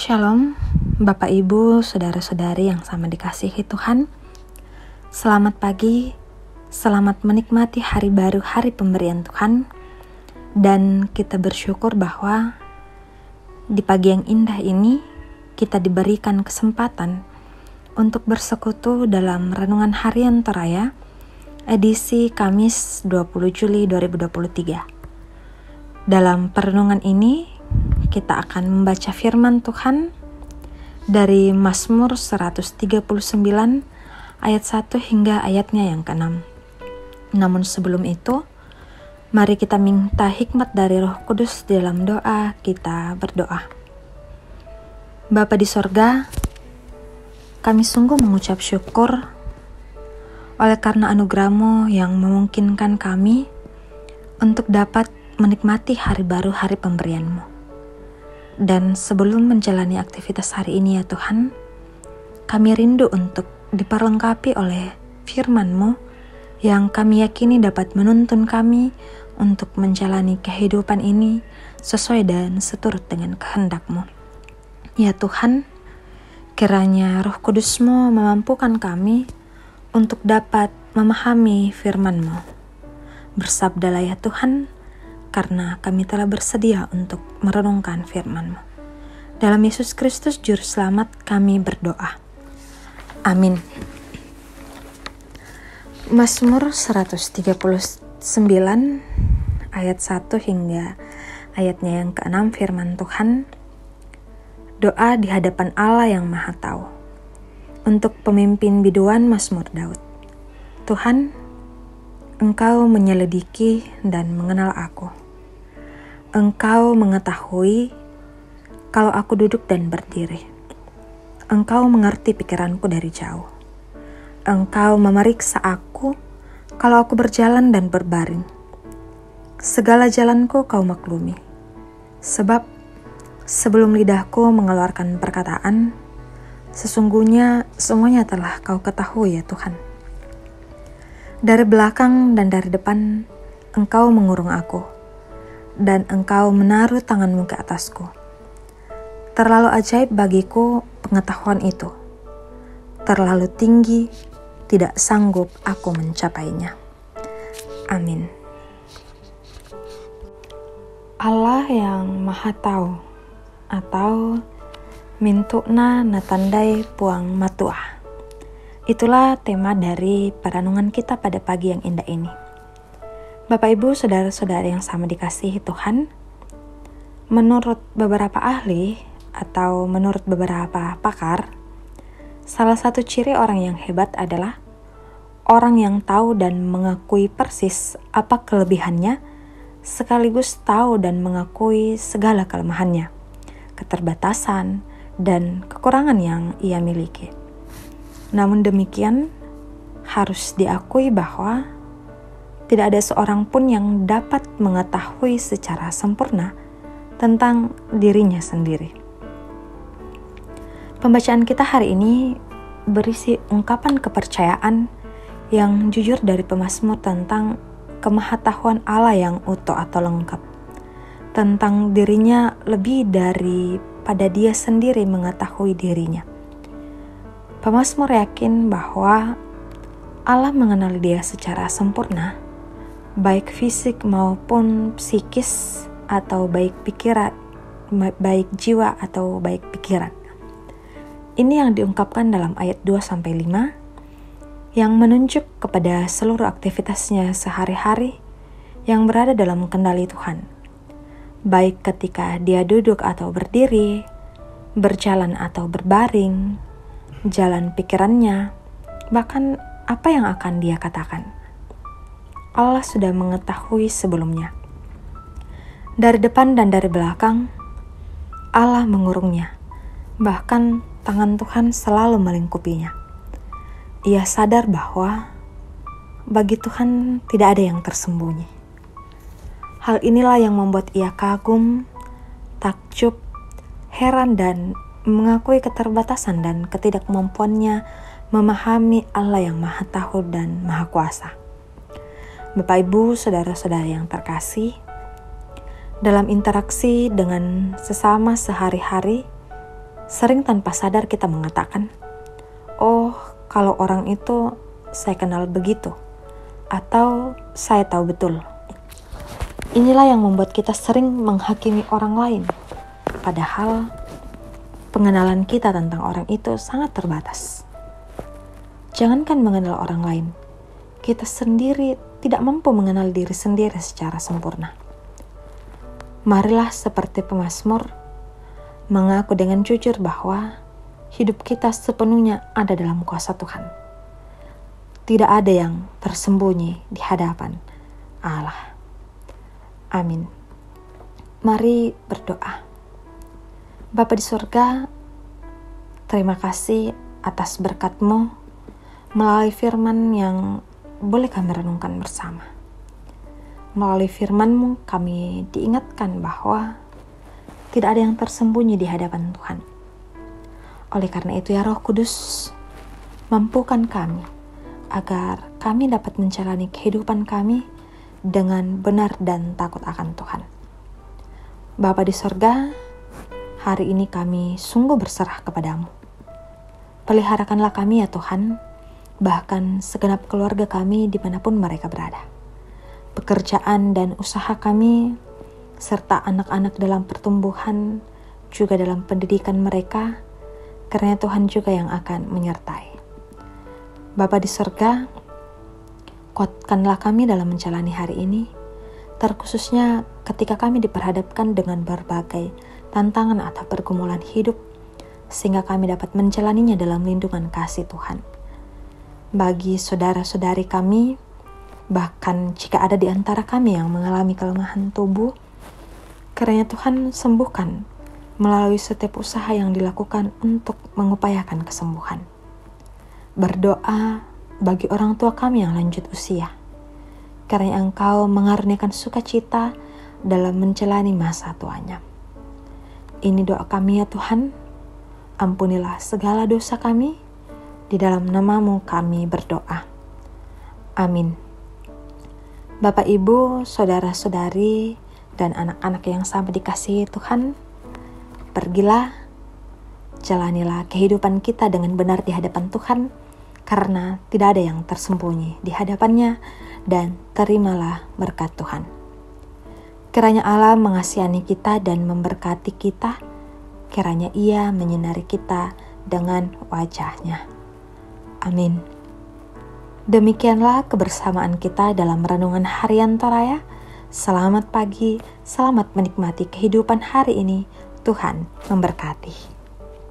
Shalom, Bapak Ibu, Saudara-saudari yang sama dikasihi Tuhan. Selamat pagi, selamat menikmati hari baru, hari pemberian Tuhan. Dan kita bersyukur bahwa di pagi yang indah ini kita diberikan kesempatan untuk bersekutu dalam Renungan Harian Toraya edisi Kamis 20 Juli 2023. Dalam perenungan ini kita akan membaca firman Tuhan dari Mazmur 139 ayat 1 hingga ayatnya yang ke-6. Namun sebelum itu, mari kita minta hikmat dari Roh Kudus dalam doa. Kita berdoa. Bapa di sorga, kami sungguh mengucap syukur oleh karena anugerah-Mu yang memungkinkan kami untuk dapat menikmati hari baru, hari pemberian-Mu. Dan sebelum menjalani aktivitas hari ini ya Tuhan, kami rindu untuk diperlengkapi oleh firman-Mu yang kami yakini dapat menuntun kami untuk menjalani kehidupan ini sesuai dan seturut dengan kehendak-Mu. Ya Tuhan, kiranya Roh Kudus-Mu memampukan kami untuk dapat memahami firman-Mu. Bersabdalah ya Tuhan, karena kami telah bersedia untuk merenungkan firman-Mu. Dalam Yesus Kristus Juru Selamat kami berdoa. Amin. Mazmur 139 ayat 1 hingga ayatnya yang ke-6 firman Tuhan. Doa di hadapan Allah yang Maha Tahu. Untuk pemimpin biduan Mazmur Daud. Tuhan, Engkau menyelidiki dan mengenal aku. Engkau mengetahui kalau aku duduk dan berdiri. Engkau mengerti pikiranku dari jauh. Engkau memeriksa aku kalau aku berjalan dan berbaring. Segala jalanku Kau maklumi. Sebab sebelum lidahku mengeluarkan perkataan, sesungguhnya semuanya telah Kau ketahui ya Tuhan. Dari belakang dan dari depan, Engkau mengurung aku, dan Engkau menaruh tangan-Mu ke atasku. Terlalu ajaib bagiku pengetahuan itu. Terlalu tinggi, tidak sanggup aku mencapainya. Amin. Allah yang Maha Tahu, atau Mintukna Natandai Puang Matua. Itulah tema dari perenungan kita pada pagi yang indah ini. Bapak Ibu, saudara-saudari yang sama dikasihi Tuhan, menurut beberapa ahli atau menurut beberapa pakar, salah satu ciri orang yang hebat adalah orang yang tahu dan mengakui persis apa kelebihannya, sekaligus tahu dan mengakui segala kelemahannya, keterbatasan, dan kekurangan yang ia miliki. Namun demikian, harus diakui bahwa tidak ada seorang pun yang dapat mengetahui secara sempurna tentang dirinya sendiri. Pembacaan kita hari ini berisi ungkapan kepercayaan yang jujur dari pemazmur tentang kemahatauan Allah yang utuh atau lengkap, tentang dirinya lebih daripada dia sendiri mengetahui dirinya. Pemazmur yakin bahwa Allah mengenal dia secara sempurna, baik fisik maupun psikis, atau baik pikiran, baik jiwa atau baik pikiran. Ini yang diungkapkan dalam ayat 2-5 yang menunjuk kepada seluruh aktivitasnya sehari-hari yang berada dalam kendali Tuhan. Baik ketika dia duduk atau berdiri, berjalan atau berbaring, jalan pikirannya, bahkan apa yang akan dia katakan. Allah sudah mengetahui sebelumnya. Dari depan dan dari belakang, Allah mengurungnya. Bahkan tangan Tuhan selalu melingkupinya. Ia sadar bahwa bagi Tuhan tidak ada yang tersembunyi. Hal inilah yang membuat ia kagum, takjub, heran, dan mengakui keterbatasan dan ketidakmampuannya memahami Allah yang Maha Tahu dan Maha Kuasa. Bapak Ibu, saudara-saudara yang terkasih, dalam interaksi dengan sesama sehari-hari, sering tanpa sadar kita mengatakan, "Oh, kalau orang itu saya kenal begitu," atau "saya tahu betul." Inilah yang membuat kita sering menghakimi orang lain, padahal pengenalan kita tentang orang itu sangat terbatas. Jangankan mengenal orang lain, kita sendiri tidak mampu mengenal diri sendiri secara sempurna. Marilah seperti pemazmur, mengaku dengan jujur bahwa hidup kita sepenuhnya ada dalam kuasa Tuhan. Tidak ada yang tersembunyi di hadapan Allah. Amin. Mari berdoa. Bapa di surga, terima kasih atas berkat-Mu melalui firman yang boleh kami renungkan bersama. Melalui firman-Mu kami diingatkan bahwa tidak ada yang tersembunyi di hadapan Tuhan. Oleh karena itu ya Roh Kudus, mampukan kami agar kami dapat menjalani kehidupan kami dengan benar dan takut akan Tuhan. Bapa di sorga, hari ini kami sungguh berserah kepadamu. Peliharakanlah kami ya Tuhan, bahkan segenap keluarga kami dimanapun mereka berada. Pekerjaan dan usaha kami, serta anak-anak dalam pertumbuhan, juga dalam pendidikan mereka, karena Tuhan juga yang akan menyertai. Bapa di surga, kuatkanlah kami dalam menjalani hari ini, terkhususnya ketika kami diperhadapkan dengan berbagai tantangan atau pergumulan hidup, sehingga kami dapat menjalaninya dalam lindungan kasih Tuhan. Bagi saudara-saudari kami, bahkan jika ada di antara kami yang mengalami kelemahan tubuh, kiranya Tuhan sembuhkan melalui setiap usaha yang dilakukan untuk mengupayakan kesembuhan. Berdoa bagi orang tua kami yang lanjut usia, kiranya Engkau mengaruniakan sukacita dalam menjalani masa tuanya. Ini doa kami ya Tuhan, ampunilah segala dosa kami, di dalam nama-Mu kami berdoa. Amin. Bapak, Ibu, saudara-saudari, dan anak-anak yang sama dikasihi Tuhan, pergilah, jalanilah kehidupan kita dengan benar di hadapan Tuhan, karena tidak ada yang tersembunyi di hadapannya, dan terimalah berkat Tuhan. Kiranya Allah mengasihani kita dan memberkati kita, kiranya Ia menyinari kita dengan wajah-Nya. Amin. Demikianlah kebersamaan kita dalam renungan harian Toraya. Selamat pagi, selamat menikmati kehidupan hari ini. Tuhan memberkati.